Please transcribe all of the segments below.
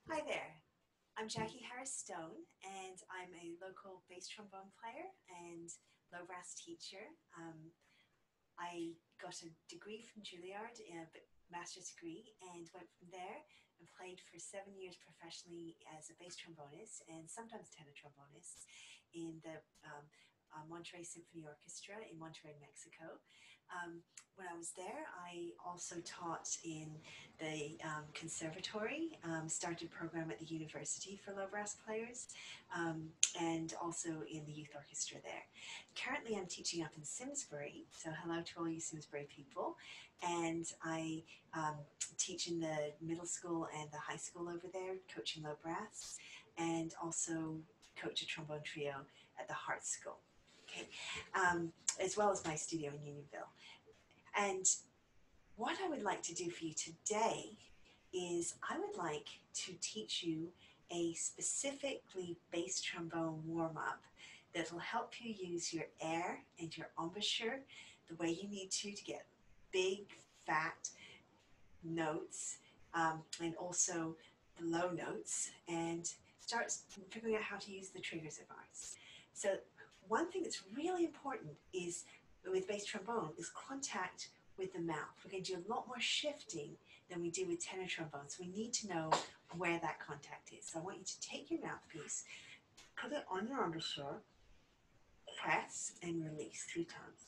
Hi there, I'm Jackie Harris Stone, and I'm a local bass trombone player and low brass teacher. I got a degree from Juilliard, a master's degree, and went from there and played for 7 years professionally as a bass trombonist and sometimes tenor trombonist in the Monterey Symphony Orchestra in Monterey, Mexico. When I was there, I also taught in the conservatory, started a program at the university for low brass players, and also in the youth orchestra there. Currently, I'm teaching up in Simsbury, so hello to all you Simsbury people, and I teach in the middle school and the high school over there, coaching low brass, and also coach a trombone trio at the Hart School. Okay, as well as my studio in Unionville. And what I would like to do for you today is I would like to teach you a specifically bass trombone warm-up that will help you use your air and your embouchure the way you need to get big, fat notes, and also the low notes, and start figuring out how to use the triggers of ours. So one thing that's really important is with bass trombone is contact with the mouth. We're going to do a lot more shifting than we do with tenor trombone, so we need to know where that contact is. So I want you to take your mouthpiece, put it on your embouchure, press and release 3 times.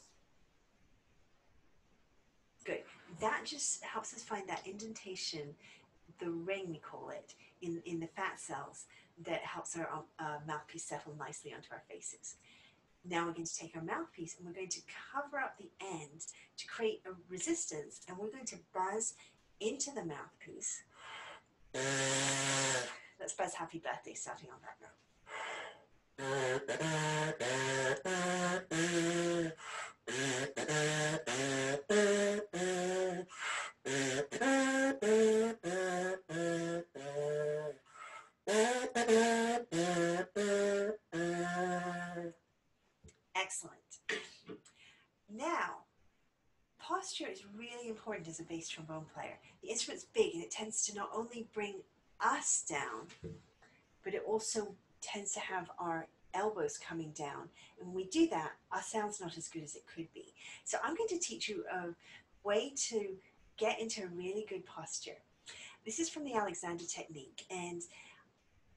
Good. That just helps us find that indentation, the ring we call it, in the fat cells that helps our mouthpiece settle nicely onto our faces. Now we're going to take our mouthpiece and we're going to cover up the end to create a resistance, and we're going to buzz into the mouthpiece. Let's buzz happy birthday starting on that note. Excellent. Now, posture is really important as a bass trombone player. The instrument's big and it tends to not only bring us down, but it also tends to have our elbows coming down. And when we do that, our sound's not as good as it could be. So I'm going to teach you a way to get into a really good posture. This is from the Alexander technique, and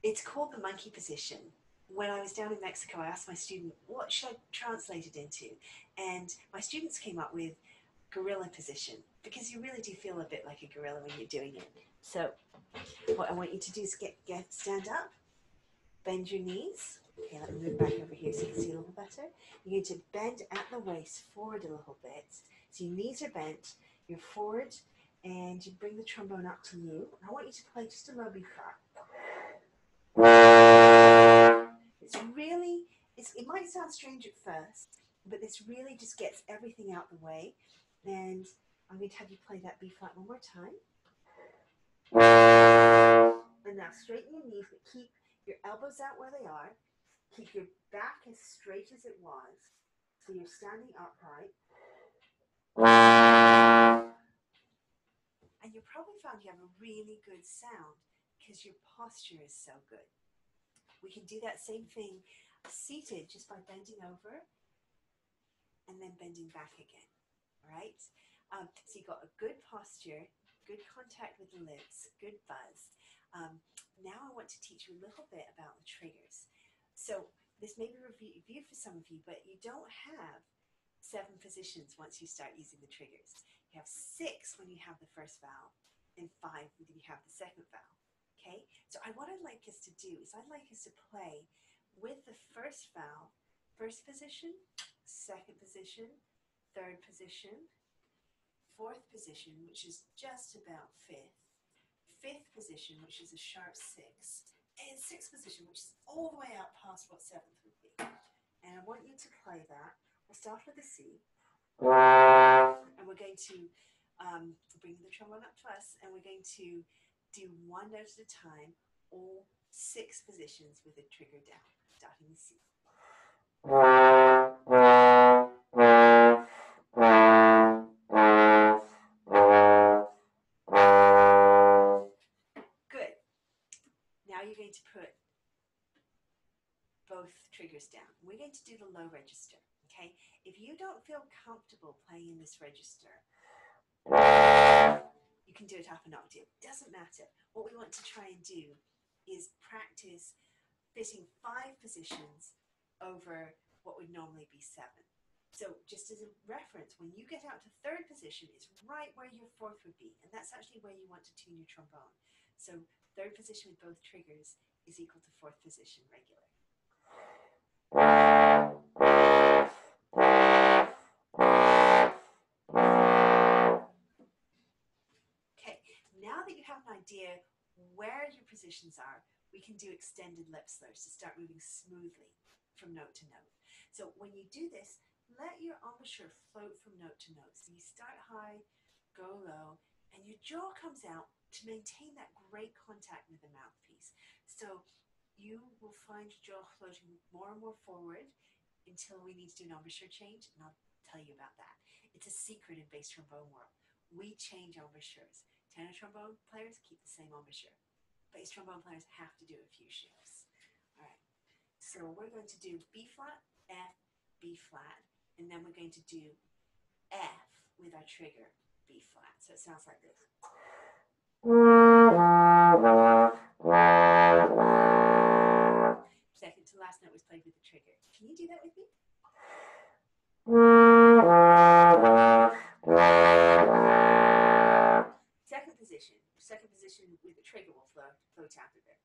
it's called the monkey position. When I was down in Mexico, I asked my student, what should I translate it into? And my students came up with gorilla position, because you really do feel a bit like a gorilla when you're doing it. So what I want you to do is stand up, bend your knees. Okay, let me move back over here so you can see a little better. You're going to bend at the waist forward a little bit. So your knees are bent, you're forward, and you bring the trombone up to you. And I want you to play just a low B flat. It might sound strange at first, but this really just gets everything out the way. And I'm going to have you play that B flat one more time. And now straighten your knees, but keep your elbows out where they are. Keep your back as straight as it was, so you're standing upright. And you probably found you have a really good sound because your posture is so good. We can do that same thing seated just by bending over and then bending back again, all right? So you've got a good posture, good contact with the lips, good buzz. Now I want to teach you a little bit about the triggers. So this may be review for some of you, but you don't have 7 positions once you start using the triggers. You have 6 when you have the first vowel and 5 when you have the second vowel. Okay, so what I'd like us to do is I'd like us to play with the first vowel, first position, second position, third position, fourth position, which is just about fifth, fifth position, which is a sharp 6, and sixth position, which is all the way out past what 7th would be. And I want you to play that. We'll start with a C, and we're going to bring the trombone up to us, and we're going to do 1 note at a time, all 6 positions with a trigger down, starting with C. Good. you're going to put both triggers down. We're going to do the low register, okay? If you don't feel comfortable playing in this register, you can do it up an octave. Doesn't matter. What we want to try and do is practice fitting 5 positions over what would normally be 7. So just as a reference, when you get out to 3rd position, it's right where your 4th would be, and that's actually where you want to tune your trombone. So 3rd position with both triggers is equal to 4th position regular. Okay, now that you have an idea where your positions are, we can do extended lip slurs to start moving smoothly from note to note. So when you do this, let your embouchure float from note to note. So you start high, go low, and your jaw comes out to maintain that great contact with the mouthpiece. So you will find your jaw floating more and more forward until we need to do an embouchure change, and I'll tell you about that. It's a secret in bass trombone world. We change embouchures. Tenor trombone players keep the same embouchure. Bass trombone players have to do a few shifts. All right, so we're going to do B flat, F, B flat, and then we're going to do F with our trigger, B flat. So it sounds like this. Second to last note was played with the trigger. Can you do that with me? Second position with the trigger will float out of it.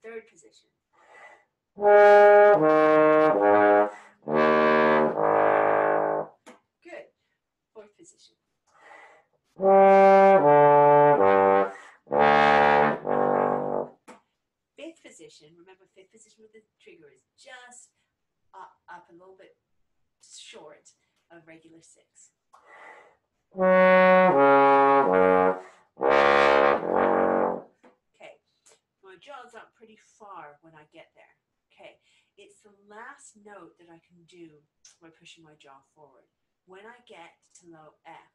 Third position. Good. Fourth position. Fifth position, remember fifth position with the trigger is just up a little bit short of regular 6. Okay, my jaw's up pretty far when I get there. Okay, it's the last note that I can do by pushing my jaw forward. When I get to low F,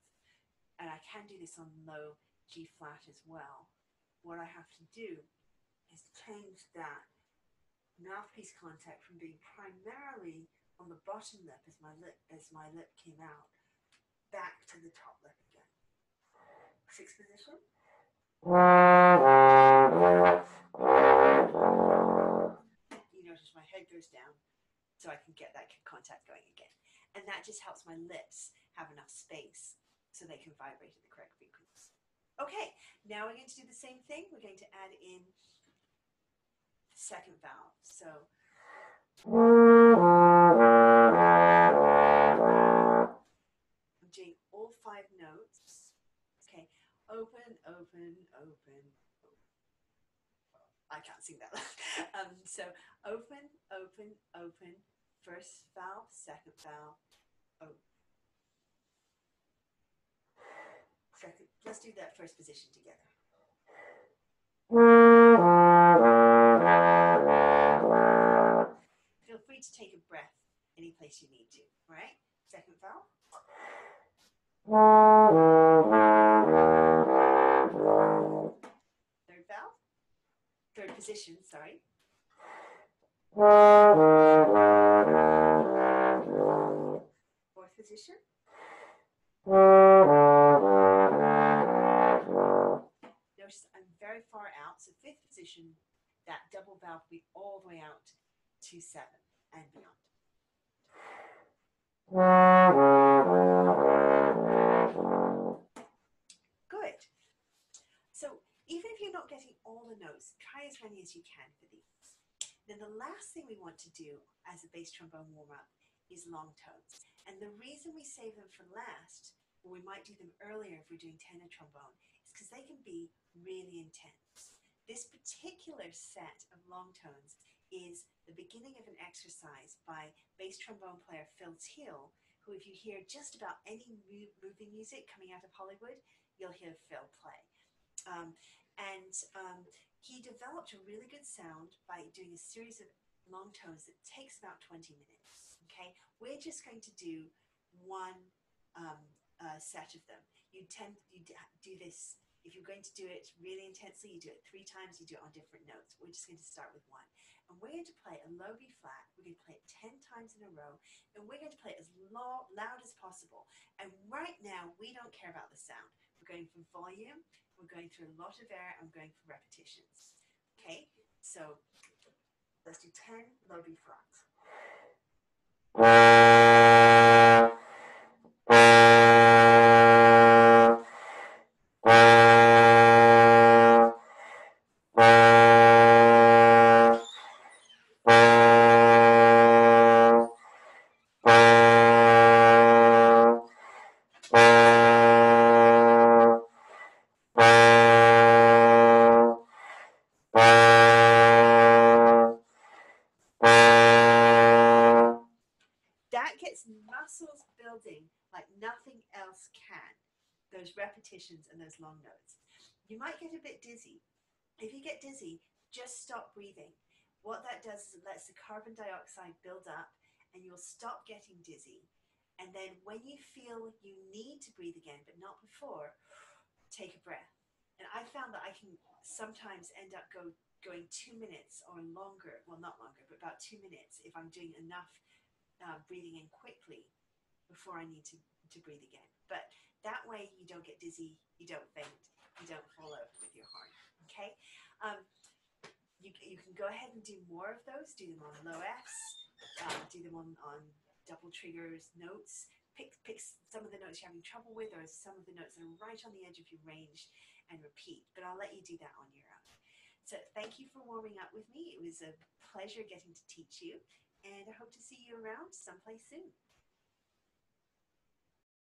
and I can do this on low G flat as well, what I have to do is change that mouthpiece contact from being primarily on the bottom lip as my lip came out, back to the top lip again. 6th position. You notice my head goes down so I can get that contact going again. And that just helps my lips have enough space so they can vibrate at the correct frequency. Okay, now we're going to do the same thing. We're going to add in the second valve. So I'm doing all 5 notes. Okay, open, open, open. I can't sing that loud. So open, open, open. First valve, second valve, open. Second. Let's do that first position together. Feel free to take a breath any place you need to. All right? Second valve. Third valve. Third position, sorry. Fourth position. Notice I'm very far out, so 5th position, that double valve will be all the way out to 7 and beyond. Good. So even if you're not getting all the notes, try as many as you can for these. Then the last thing we want to do as a bass trombone warm-up is long tones. And the reason we save them for last, or we might do them earlier if we're doing tenor trombone, is because they can be really intense. This particular set of long tones is the beginning of an exercise by bass trombone player Phil Teal, who if you hear just about any movie music coming out of Hollywood, you'll hear Phil play. He developed a really good sound by doing a series of long tones that takes about 20 minutes. Okay, we're just going to do one set of them. You do this. If you're going to do it really intensely, you do it 3 times, you do it on different notes. We're just going to start with 1. And we're going to play a low B flat. We're going to play it 10 times in a row. And we're going to play it as loud as possible. And right now, we don't care about the sound. We're going for volume. We're going through a lot of air. I'm going for repetitions. Okay, so let's do 10 low B flats. That gets muscles building like nothing else can. Those repetitions and those long notes. You might get a bit dizzy. If you get dizzy, just stop breathing. What that does is it lets the carbon dioxide build up and you'll stop getting dizzy. And then when you feel you need to breathe again, but not before, take a breath. And I found that I can sometimes end up going 2 minutes or longer. Well, not longer, but about 2 minutes if I'm doing enough breathing in quickly before I need to breathe again. But that way you don't get dizzy, you don't faint, you don't fall over with your heart. Okay? You can go ahead and do more of those. Do them on low Fs, do them on double triggers notes. Pick some of the notes you're having trouble with or some of the notes that are right on the edge of your range and repeat. But I'll let you do that on your own. So thank you for warming up with me. It was a pleasure getting to teach you. And I hope to see you around someplace soon.